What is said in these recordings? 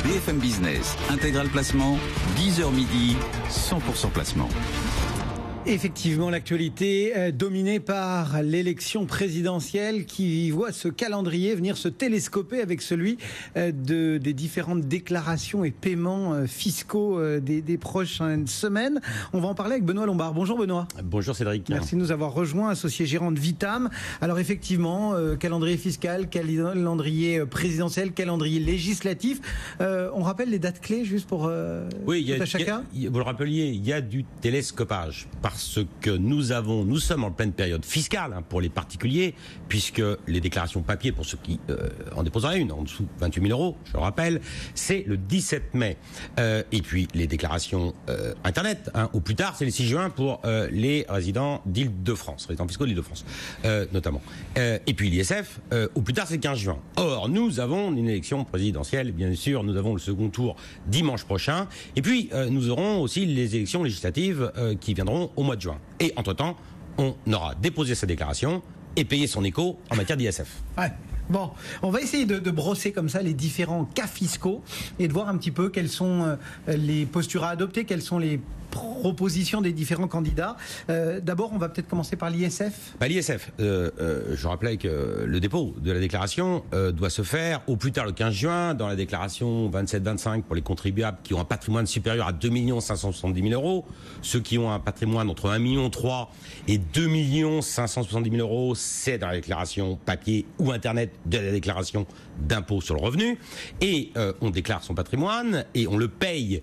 BFM Business, intégral placement, 10h midi, 100% placement. Effectivement, l'actualité dominée par l'élection présidentielle qui voit ce calendrier venir se télescoper avec celui des différentes déclarations et paiements fiscaux des prochaines semaines. On va en parler avec Benoît Lombard. Bonjour Benoît. Bonjour Cédric. Merci de nous avoir rejoints, associé gérant de Vitam. Alors effectivement, calendrier fiscal, calendrier présidentiel, calendrier législatif. On rappelle les dates clés juste pour oui, tout à chacun. Vous le rappeliez, il y a du télescopage. Parce que nous sommes en pleine période fiscale pour les particuliers, puisque les déclarations papier, pour ceux qui en déposeraient une, en dessous de 28 000 euros, je le rappelle, c'est le 17 mai. Et puis les déclarations Internet, au plus tard, c'est le 6 juin pour les résidents d'Île-de-France, résidents fiscaux d'Île-de-France, notamment. Et puis l'ISF, au plus tard, c'est le 15 juin. Or, nous avons une élection présidentielle, bien sûr, nous avons le second tour dimanche prochain, et puis nous aurons aussi les élections législatives qui viendront au mois de juin. Et entre-temps, on aura déposé sa déclaration et payé son éco en matière d'ISF. Ouais. Bon, on va essayer de brosser comme ça les différents cas fiscaux et de voir un petit peu quelles sont les postures à adopter, quelles sont les propositions des différents candidats. D'abord, on va peut-être commencer par l'ISF. L'ISF, je rappelais que le dépôt de la déclaration doit se faire au plus tard le 15 juin dans la déclaration 27-25 pour les contribuables qui ont un patrimoine supérieur à 2 570 000 euros. Ceux qui ont un patrimoine entre 1,3 million et 2 570 000 euros, c'est dans la déclaration papier ou Internet de la déclaration d'impôt sur le revenu. Et on déclare son patrimoine et on le paye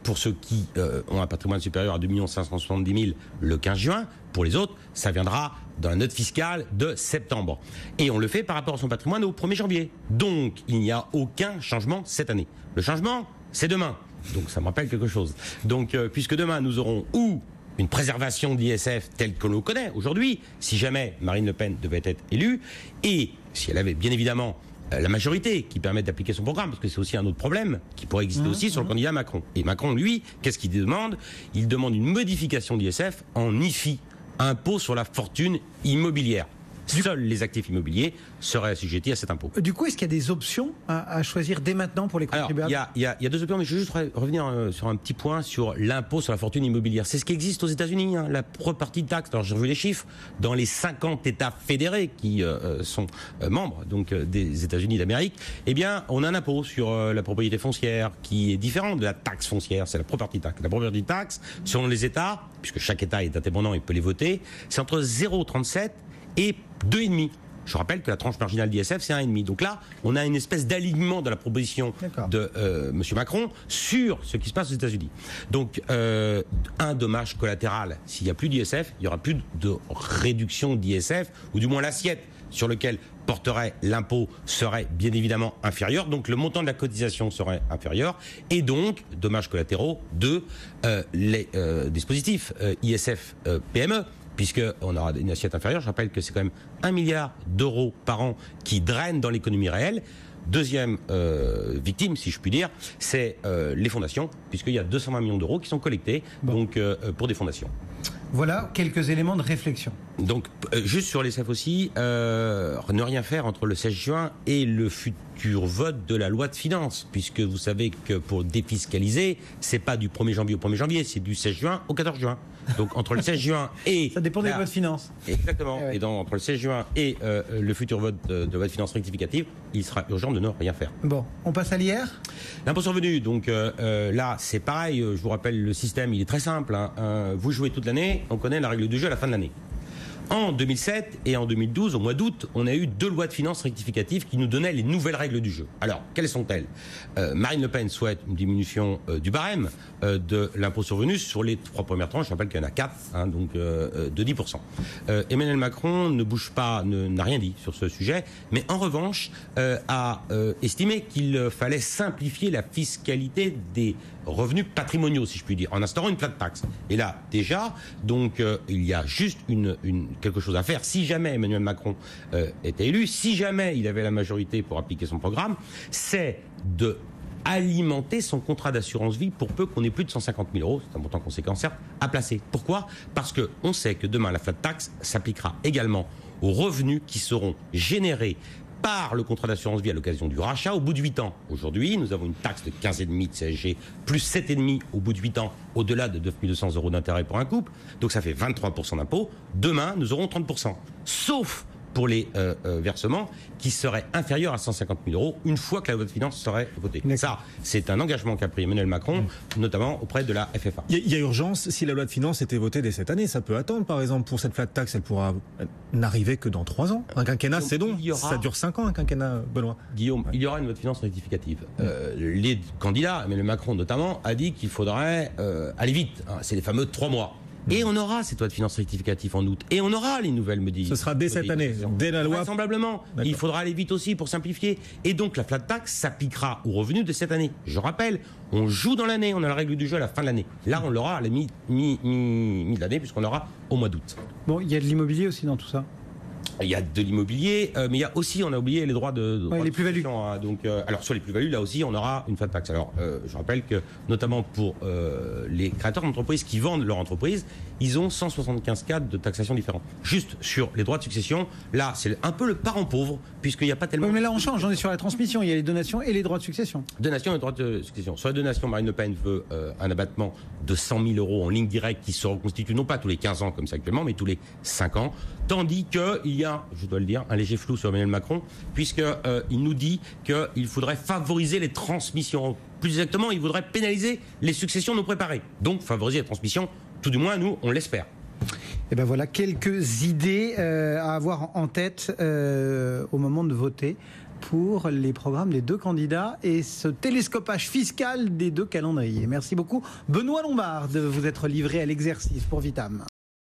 pour ceux qui ont un patrimoine supérieur à 2 570 000 le 15 juin. Pour les autres, ça viendra dans la note fiscale de septembre. Et on le fait par rapport à son patrimoine au 1er janvier. Donc, il n'y a aucun changement cette année. Le changement, c'est demain. Donc, ça me rappelle quelque chose. Donc, puisque demain, nous aurons ou une préservation d'ISF telle que l'on connaît aujourd'hui, si jamais Marine Le Pen devait être élue, et si elle avait bien évidemment la majorité qui permet d'appliquer son programme, parce que c'est aussi un autre problème qui pourrait exister aussi sur le candidat Macron. Et Macron, lui, qu'est-ce qu'il demande ? Il demande une modification d'ISF en IFI, impôt sur la fortune immobilière. Seuls les actifs immobiliers seraient assujettis à cet impôt. Du coup, est-ce qu'il y a des options à choisir dès maintenant pour les contribuables ? Alors, il y a deux options, mais je veux juste revenir sur un petit point sur l'impôt sur la fortune immobilière. C'est ce qui existe aux États-Unis, la proparty tax. Alors, j'ai revu les chiffres. Dans les 50 États fédérés qui sont membres donc des États-Unis d'Amérique, eh bien, on a un impôt sur la propriété foncière qui est différent de la taxe foncière. C'est la property tax. La property tax, selon les États, puisque chaque État est indépendant et peut les voter, c'est entre 0,37 et 2,5. Je rappelle que la tranche marginale d'ISF, c'est 1,5. Donc là, on a une espèce d'alignement de la proposition de M. Macron sur ce qui se passe aux États-Unis. Donc, un dommage collatéral, s'il n'y a plus d'ISF, il n'y aura plus de réduction d'ISF, ou du moins l'assiette sur laquelle porterait l'impôt serait bien évidemment inférieur, donc le montant de la cotisation serait inférieur, et donc, dommages collatéraux de les dispositifs ISF PME, puisqu'on aura une assiette inférieure. Je rappelle que c'est quand même 1 milliard d'euros par an qui drainent dans l'économie réelle. Deuxième victime, si je puis dire, c'est les fondations, puisqu'il y a 220 millions d'euros qui sont collectés donc, pour des fondations. Voilà quelques éléments de réflexion. Donc, juste sur l'ISF aussi, ne rien faire entre le 16 juin et le futur vote de la loi de finances, puisque vous savez que pour défiscaliser, c'est pas du 1er janvier au 1er janvier, c'est du 16 juin au 14 juin. Donc, entre le 16 juin et... Ça dépend des lois de finances. Exactement. Ouais. Et entre le 16 juin et le futur vote de loi de finances rectificative, il sera urgent de ne rien faire. Bon, on passe à l'IR. L'impôt sur le revenu, donc là, c'est pareil, je vous rappelle, le système, il est très simple. Vous jouez toute l'année, on connaît la règle du jeu à la fin de l'année. En 2007 et en 2012, au mois d'août, on a eu 2 lois de finances rectificatives qui nous donnaient les nouvelles règles du jeu. Alors, quelles sont-elles ? Marine Le Pen souhaite une diminution du barème de l'impôt sur le revenu sur les 3 premières tranches. Je rappelle qu'il y en a 4, donc de 10%. Emmanuel Macron ne bouge pas, n'a rien dit sur ce sujet, mais en revanche a estimé qu'il fallait simplifier la fiscalité des revenus patrimoniaux, si je puis dire, en instaurant une plate taxe. Et là, déjà, donc, il y a juste quelque chose à faire. Si jamais Emmanuel Macron était élu, si jamais il avait la majorité pour appliquer son programme, c'est de alimenter son contrat d'assurance vie pour peu qu'on ait plus de 150 000 euros, c'est un montant conséquent certes, à placer. Pourquoi ? Parce qu'on sait que demain, la flat tax s'appliquera également aux revenus qui seront générés par le contrat d'assurance vie à l'occasion du rachat au bout de 8 ans. Aujourd'hui, nous avons une taxe de 15,5 de CSG, plus 7,5 au bout de 8 ans, au-delà de 9 200 € d'intérêt pour un couple. Donc ça fait 23% d'impôt. Demain, nous aurons 30%. Sauf pour les versements qui seraient inférieurs à 150 000 € une fois que la loi de finances serait votée. Ça, c'est un engagement qu'a pris Emmanuel Macron, notamment auprès de la FFA. Il y a urgence, si la loi de finances était votée dès cette année, ça peut attendre. Par exemple, pour cette flat tax, elle pourra n'arriver que dans 3 ans. Un quinquennat, c'est long. Ça dure 5 ans, un quinquennat, Benoît. Guillaume, il y aura une loi de finances rectificative. Les candidats, Emmanuel Macron notamment, a dit qu'il faudrait aller vite. C'est les fameux 3 mois. Et on aura cette loi de finances rectificative en août. Et on aura les nouvelles modifications. Ce sera dès cette année, dès la loi. Vraisemblablement. Il faudra aller vite aussi pour simplifier. Et donc la flat tax s'appliquera aux revenus de cette année. Je rappelle, on joue dans l'année, on a la règle du jeu à la fin de l'année. Là, on l'aura à la mi-d'année, puisqu'on l'aura au mois d'août. Bon, il y a de l'immobilier aussi dans tout ça. Il y a de l'immobilier, mais il y a aussi, on a oublié les droits de les plus-values. Donc, alors sur les plus-values, là aussi, on aura une flat tax. Alors, je rappelle que, notamment pour les créateurs d'entreprises qui vendent leur entreprise, ils ont 175 cas de taxation différents. Juste sur les droits de succession, là, c'est un peu le parent pauvre, puisqu'il n'y a pas tellement... Oui, mais là, on change, on est sur la transmission, il y a les donations et les droits de succession. Donations et droits de succession. Sur la donation, Marine Le Pen veut un abattement de 100 000 € en ligne directe qui se reconstitue non pas tous les 15 ans comme ça actuellement, mais tous les 5 ans. Tandis qu'il y a, je dois le dire, un léger flou sur Emmanuel Macron, puisqu'il nous dit qu'il faudrait favoriser les transmissions. Plus exactement, il voudrait pénaliser les successions non préparées. Donc favoriser les transmissions, tout du moins, nous, on l'espère. Et ben voilà quelques idées à avoir en tête au moment de voter pour les programmes des 2 candidats et ce télescopage fiscal des 2 calendriers. Merci beaucoup Benoît Lombard de vous être livré à l'exercice pour Vitam.